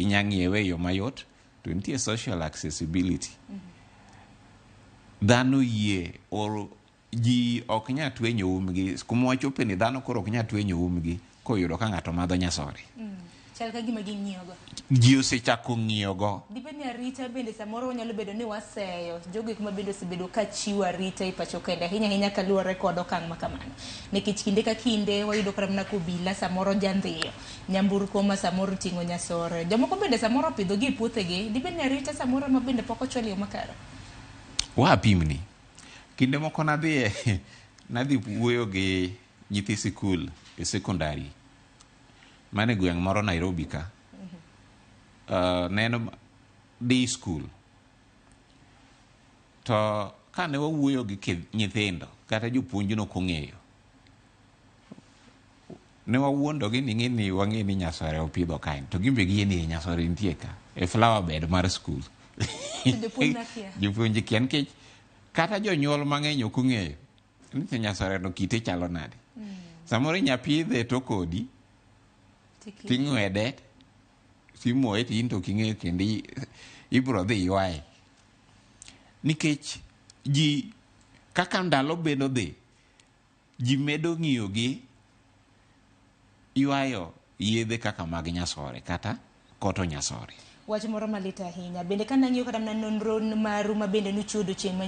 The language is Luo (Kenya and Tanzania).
inyang'iewe yo mayot, to nitie social accessibility. Dhano yie or ji ok nya twenyo umgi, kuma wachope ni dhano koro ok nya twenyo umgi koyudo ka ng'ato madho nyasore. Chal ka gima ging'iyogo. Ji osechako ng'iyogo. Dibed ni arita bende samoro nyalo bedo ni waseyo jogo kuma bende osebedo ka chiwo arita e pacho kende ahinya ahinya kaluwore kod okang' ma kamano. Nikech kinde ka kinde wayudo kata mana kobila samoro jandhiyo, nyamburko ma samoro ting'o nyasore. Jomoko bende samoro opidhogi e puothegi, dibed ni arita samoro ma bende pok ochwal yo makare. Wapimni. Kinde moko nadhi wuoyo gi nyithi sikul e sekondari. Mane gweng' moro Nairobi ka. Neno day school. To kane wawuoyo gi nyithindo kata jopuonj no kong'eyo, ne wawuondogi ni ng'eni wang'e ni nyasore opidho kain, to gimbe giyie ni nyasore nitie ka e flower bed mar school. Jopuonj kia nikech kata jonyuol mang'eny ok ong'eyo ni nyasore no kite chalo nade. Samoro nyapidhe to kodi ting'wede simoe tin to king'eyo kendo ibro dhi ywaye. Nikech ji kaka ndalo bedo dhi, ji medo ng'iyogi ywayo yedhe kaka mag nyasore kata koto nyasore. Wach moro malit ahinya. Bende ka nang'iyo kata nonro maru ma bende nuchudo chieng'